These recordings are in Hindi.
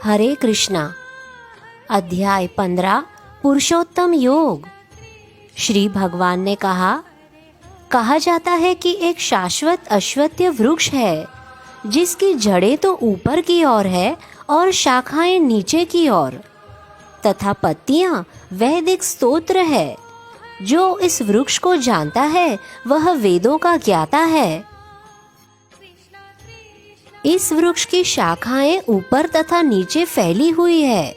हरे कृष्णा। अध्याय 15 पुरुषोत्तम योग। श्री भगवान ने कहा जाता है कि एक शाश्वत अश्वत्थ वृक्ष है जिसकी जड़ें तो ऊपर की ओर है और शाखाएं नीचे की ओर, तथा पत्तियां वैदिक स्तोत्र है। जो इस वृक्ष को जानता है वह वेदों का ज्ञाता है। इस वृक्ष की शाखाएं ऊपर तथा नीचे फैली हुई है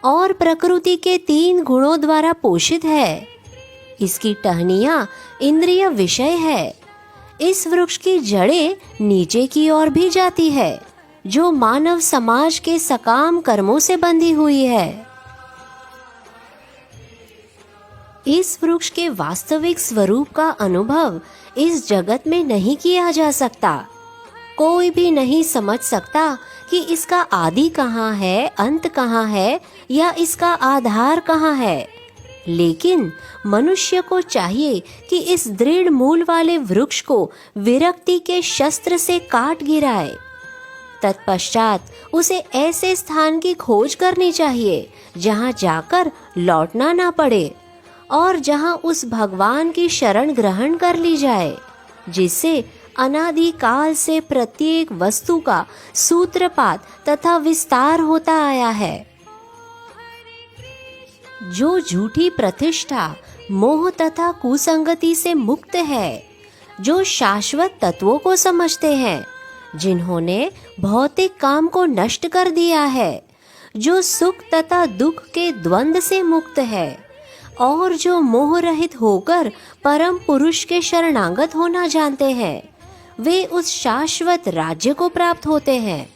और प्रकृति के 3 गुणों द्वारा पोषित है। इसकी टहनियां इंद्रिय विषय है। इस वृक्ष की जड़ें नीचे की ओर भी जाती है, जो मानव समाज के सकाम कर्मों से बंधी हुई है। इस वृक्ष के वास्तविक स्वरूप का अनुभव इस जगत में नहीं किया जा सकता। कोई भी नहीं समझ सकता कि इसका आदि कहाँ है, अंत कहाँ है या इसका आधार कहाँ है। लेकिन मनुष्य को चाहिए कि इस दृढ़ मूल वाले वृक्ष को विरक्ति के शस्त्र से काट गिराए। तत्पश्चात उसे ऐसे स्थान की खोज करनी चाहिए जहाँ जाकर लौटना ना पड़े और जहाँ उस भगवान की शरण ग्रहण कर ली जाए, जिससे अनादि काल से प्रत्येक वस्तु का सूत्रपात तथा विस्तार होता आया है। जो झूठी प्रतिष्ठा, मोह तथा कुसंगति से मुक्त है, जो शाश्वत तत्वों को समझते हैं, जिन्होंने भौतिक काम को नष्ट कर दिया है, जो सुख तथा दुख के द्वंद से मुक्त है और जो मोह रहित होकर परम पुरुष के शरणागत होना जानते हैं, वे उस शाश्वत राज्य को प्राप्त होते हैं।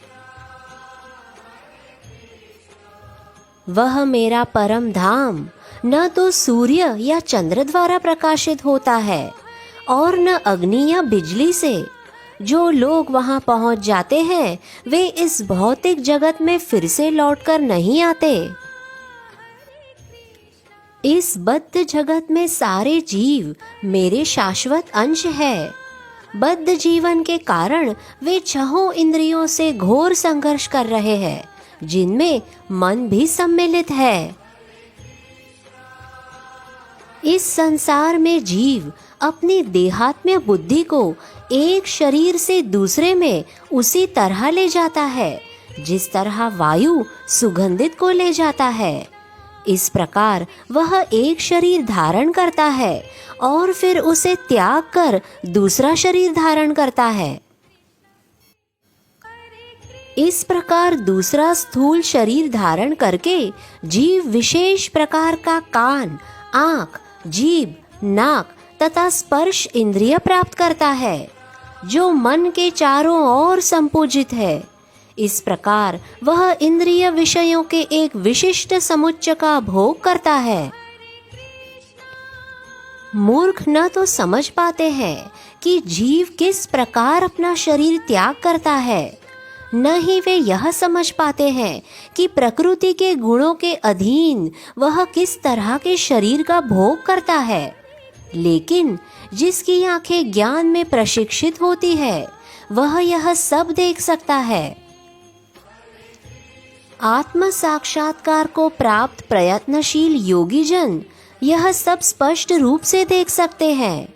वह मेरा परम धाम न तो सूर्य या चंद्र द्वारा प्रकाशित होता है और न अग्नि या बिजली से। जो लोग वहां पहुंच जाते हैं वे इस भौतिक जगत में फिर से लौटकर नहीं आते। इस बद्ध जगत में सारे जीव मेरे शाश्वत अंश है। बद्ध जीवन के कारण वे छहों इंद्रियों से घोर संघर्ष कर रहे हैं, जिनमें मन भी सम्मिलित है। इस संसार में जीव अपनी देहात्म्य बुद्धि को एक शरीर से दूसरे में उसी तरह ले जाता है जिस तरह वायु सुगंधित को ले जाता है। इस प्रकार वह एक शरीर धारण करता है और फिर उसे त्याग कर दूसरा शरीर धारण करता है। इस प्रकार दूसरा स्थूल शरीर धारण करके जीव विशेष प्रकार का कान, आँख, जीभ, नाक तथा स्पर्श इंद्रिय प्राप्त करता है, जो मन के चारों ओर संपूजित है। इस प्रकार वह इंद्रिय विषयों के एक विशिष्ट समुच्चय का भोग करता है। मूर्ख न तो समझ पाते हैं कि जीव किस प्रकार अपना शरीर त्याग करता है, न ही वे यह समझ पाते हैं कि प्रकृति के गुणों के अधीन वह किस तरह के शरीर का भोग करता है। लेकिन जिसकी आंखें ज्ञान में प्रशिक्षित होती है वह यह सब देख सकता है। आत्म साक्षात्कार को प्राप्त प्रयत्नशील योगी जन यह सब स्पष्ट रूप से देख सकते हैं।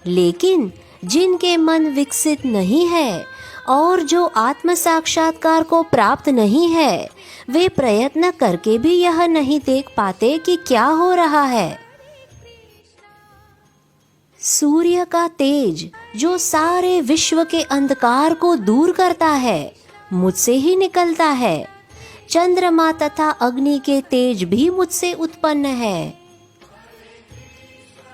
लेकिन जिनके मन विकसित नहीं है और जो आत्म साक्षात्कार को प्राप्त नहीं है, वे प्रयत्न करके भी यह नहीं देख पाते कि क्या हो रहा है। सूर्य का तेज जो सारे विश्व के अंधकार को दूर करता है, मुझसे ही निकलता है। चंद्रमा तथा अग्नि के तेज भी मुझसे उत्पन्न है।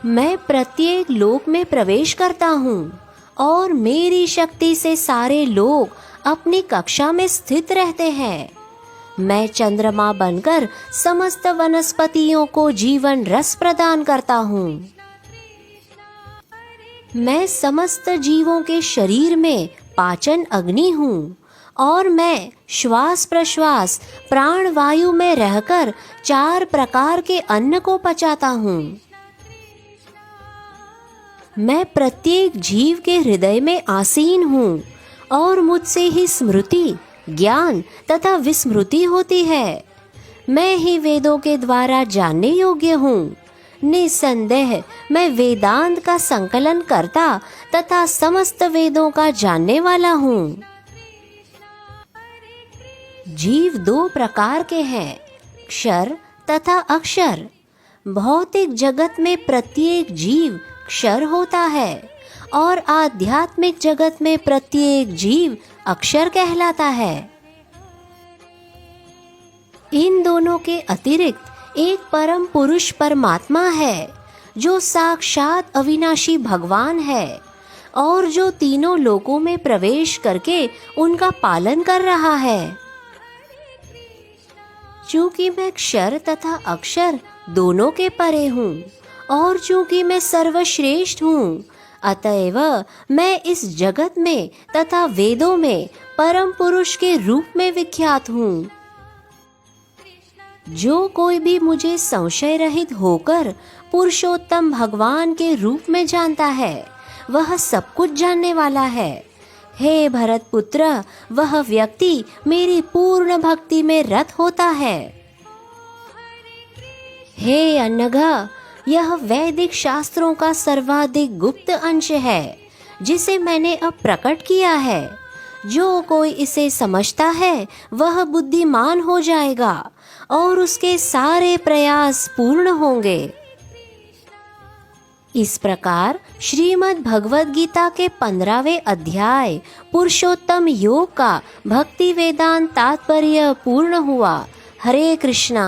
मैं प्रत्येक लोक में प्रवेश करता हूँ और मेरी शक्ति से सारे लोग अपनी कक्षा में स्थित रहते हैं। मैं चंद्रमा बनकर समस्त वनस्पतियों को जीवन रस प्रदान करता हूँ। मैं समस्त जीवों के शरीर में पाचन अग्नि हूँ और मैं श्वास प्रश्वास प्राण वायु में रहकर 4 प्रकार के अन्न को पचाता हूँ। मैं प्रत्येक जीव के हृदय में आसीन हूँ और मुझसे ही स्मृति, ज्ञान तथा विस्मृति होती है। मैं ही वेदों के द्वारा जानने योग्य हूँ। निसंदेह मैं वेदांत का संकलन करता तथा समस्त वेदों का जानने वाला हूँ। जीव दो प्रकार के हैं, क्षर तथा अक्षर। भौतिक जगत में प्रत्येक जीव क्षर होता है और आध्यात्मिक जगत में प्रत्येक जीव अक्षर कहलाता है। इन दोनों के अतिरिक्त एक परम पुरुष परमात्मा है जो साक्षात अविनाशी भगवान है और जो तीनों लोकों में प्रवेश करके उनका पालन कर रहा है। चूंकि मैं क्षर तथा अक्षर दोनों के परे हूँ और चूंकि मैं सर्वश्रेष्ठ हूँ, अतएव मैं इस जगत में तथा वेदों में परम पुरुष के रूप में विख्यात हूँ। जो कोई भी मुझे संशय रहित होकर पुरुषोत्तम भगवान के रूप में जानता है, वह सब कुछ जानने वाला है। हे भरत पुत्र, वह व्यक्ति मेरी पूर्ण भक्ति में रत होता है। हे अनघ, यह वैदिक शास्त्रों का सर्वाधिक गुप्त अंश है जिसे मैंने अब प्रकट किया है। जो कोई इसे समझता है वह बुद्धिमान हो जाएगा और उसके सारे प्रयास पूर्ण होंगे। इस प्रकार श्रीमद् भगवद गीता के 15वें अध्याय पुरुषोत्तम योग का भक्ति वेदांत तात्पर्य पूर्ण हुआ। हरे कृष्णा।